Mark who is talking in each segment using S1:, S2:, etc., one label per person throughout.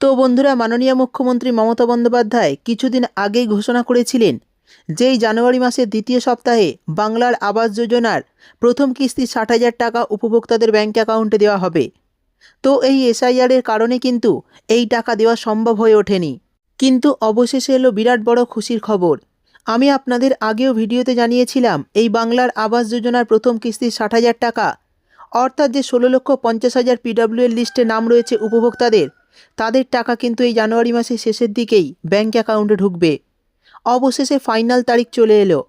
S1: তো বন্ধুরা, মাননীয় মুখ্যমন্ত্রী মমতা বন্দ্যোপাধ্যায় কিছুদিন আগেই ঘোষণা করেছিলেন যেই জানুয়ারি মাসের দ্বিতীয় সপ্তাহে বাংলার আবাস যোজনার প্রথম কিস্তি 60,000 টাকা উপভোক্তাদের ব্যাঙ্ক অ্যাকাউন্টে দেওয়া হবে। তো এই এসআইআরের কারণে কিন্তু এই টাকা দেওয়া সম্ভব হয়ে ওঠেনি, কিন্তু অবশেষে এলো বিরাট বড় খুশির খবর। আমি আপনাদের আগেও ভিডিওতে জানিয়েছিলাম এই বাংলার আবাস যোজনার প্রথম কিস্তি 60,000 টাকা, অর্থাৎ যে 16,50,000 পিডব্লিউ এর লিস্টে নাম রয়েছে উপভোক্তাদের, তাদের টাকা কিন্তু এই জানুয়ারি মাসের শেষের দিকেই ব্যাঙ্ক অ্যাকাউন্টে ঢুকবে। অবশেষে ফাইনাল তারিখ চলে এলো।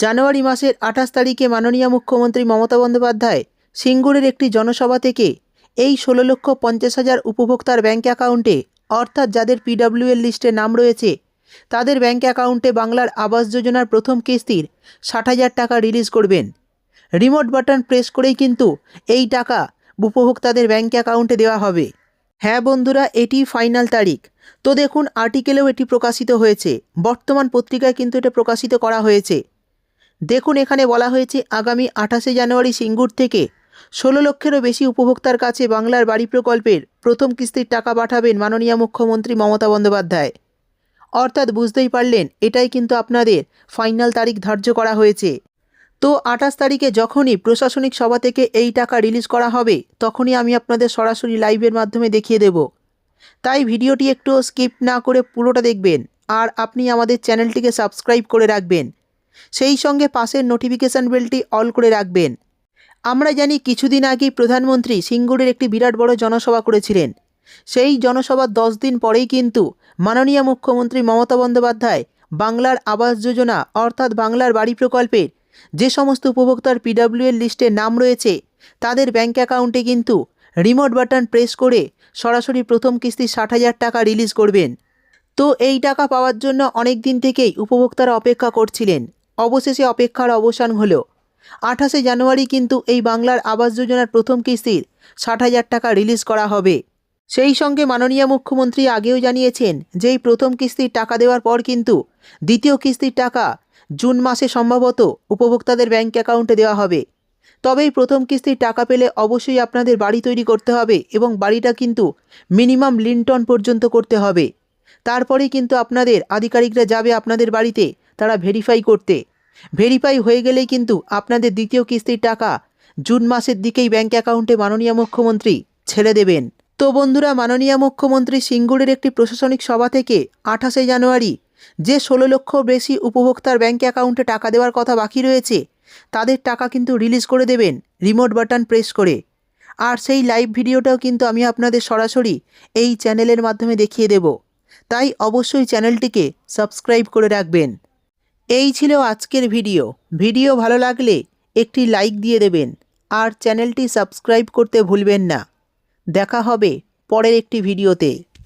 S1: জানুয়ারি মাসের 28 তারিখে মাননীয় মুখ্যমন্ত্রী মমতা বন্দ্যোপাধ্যায় সিঙ্গুরের একটি জনসভা থেকে এই 16,50,000 উপভোক্তার ব্যাঙ্ক অ্যাকাউন্টে, অর্থাৎ যাদের পিডব্লিউ এর লিস্টে নাম রয়েছে, তাদের ব্যাঙ্ক অ্যাকাউন্টে বাংলার আবাস যোজনার প্রথম কিস্তির 60,000 টাকা রিলিজ করবেন। রিমোট বাটন প্রেস করেই কিন্তু এই টাকা উপভোক্তাদের ব্যাঙ্ক অ্যাকাউন্টে দেওয়া হবে। হ্যাঁ বন্ধুরা, এটি ফাইনাল তারিখ। তো দেখুন, আর্টিকেলেও এটি প্রকাশিত হয়েছে, বর্তমান পত্রিকায় কিন্তু এটা প্রকাশিত করা হয়েছে। দেখুন, এখানে বলা হয়েছে আগামী 28শে জানুয়ারি সিঙ্গুর থেকে 16 লক্ষেরও বেশি উপভোক্তার কাছে বাংলার বাড়ি প্রকল্পের প্রথম কিস্তির টাকা পাঠাবেন মাননীয় মুখ্যমন্ত্রী মমতা বন্দ্যোপাধ্যায়। অর্থাৎ বুঝতেই পারলেন, এটাই কিন্তু আপনাদের ফাইনাল তারিখ ধার্য করা হয়েছে। তো 28 তারিখে যখনই প্রশাসনিক সভা থেকে এই টাকা রিলিজ করা হবে, তখনই আমি আপনাদের সরাসরি লাইভের মাধ্যমে দেখিয়ে দেব। তাই ভিডিওটি একটু স্কিপ না করে পুরোটা দেখবেন, আর আপনি আমাদের চ্যানেলটিকে সাবস্ক্রাইব করে রাখবেন। সেই সঙ্গে পাশের নোটিফিকেশান বেলটি অল করে রাখবেন। আমরা জানি কিছুদিন আগেই প্রধানমন্ত্রী সিঙ্গুরের একটি বিরাট বড় জনসভা করেছিলেন। সেই জনসভার 10 দিন পরেই কিন্তু মাননীয় মুখ্যমন্ত্রী মমতা বন্দ্যোপাধ্যায় বাংলার আবাস যোজনা, অর্থাৎ বাংলার বাড়ি প্রকল্পের যে সমস্ত উপভোক্তার পিডব্লিউ এর লিস্টে নাম রয়েছে, তাদের ব্যাঙ্ক অ্যাকাউন্টে কিন্তু রিমোট বাটন প্রেস করে সরাসরি প্রথম কিস্তি 60,000 টাকা রিলিজ করবেন। তো এই টাকা পাওয়ার জন্য অনেক দিন থেকেই উপভোক্তারা অপেক্ষা করছিলেন। অবশেষে অপেক্ষার অবসান হলো। 28শে জানুয়ারি কিন্তু এই বাংলার আবাস যোজনার প্রথম কিস্তির 60,000 টাকা রিলিজ করা হবে। সেই সঙ্গে মাননীয় মুখ্যমন্ত্রী আগেও জানিয়েছেন যে এই প্রথম কিস্তির টাকা দেওয়ার পর কিন্তু দ্বিতীয় কিস্তির টাকা জুন মাসে সম্ভবত উপভোক্তাদের ব্যাঙ্ক অ্যাকাউন্টে দেওয়া হবে। তবে এই প্রথম কিস্তির টাকা পেলে অবশ্যই আপনাদের বাড়ি তৈরি করতে হবে, এবং বাড়িটা কিন্তু মিনিমাম লিন্টন পর্যন্ত করতে হবে। তারপরেই কিন্তু আপনাদের আধিকারিকরা যাবে আপনাদের বাড়িতে তারা ভেরিফাই করতে। ভেরিফাই হয়ে গেলেই কিন্তু আপনাদের দ্বিতীয় কিস্তির টাকা জুন মাসের দিকেই ব্যাঙ্ক অ্যাকাউন্টে মাননীয় মুখ্যমন্ত্রী ছেড়ে দেবেন। তো বন্ধুরা, মাননীয় মুখ্যমন্ত্রী সিঙ্গুরের একটি প্রশাসনিক সভা থেকে 28শে জানুয়ারি যে 16 লক্ষ বেশি উপভোক্তার ব্যাঙ্ক অ্যাকাউন্টে টাকা দেওয়ার কথা বাকি রয়েছে, তাদের টাকা কিন্তু রিলিজ করে দেবেন রিমোট বাটন প্রেস করে। আর সেই লাইভ ভিডিওটাও কিন্তু আমি আপনাদের সরাসরি এই চ্যানেলের মাধ্যমে দেখিয়ে দেব। তাই অবশ্যই চ্যানেলটিকে সাবস্ক্রাইব করে রাখবেন। এই ছিল আজকের ভিডিও ভালো লাগলে একটি লাইক দিয়ে দেবেন, আর চ্যানেলটি সাবস্ক্রাইব করতে ভুলবেন না। দেখা হবে পরের একটি ভিডিওতে।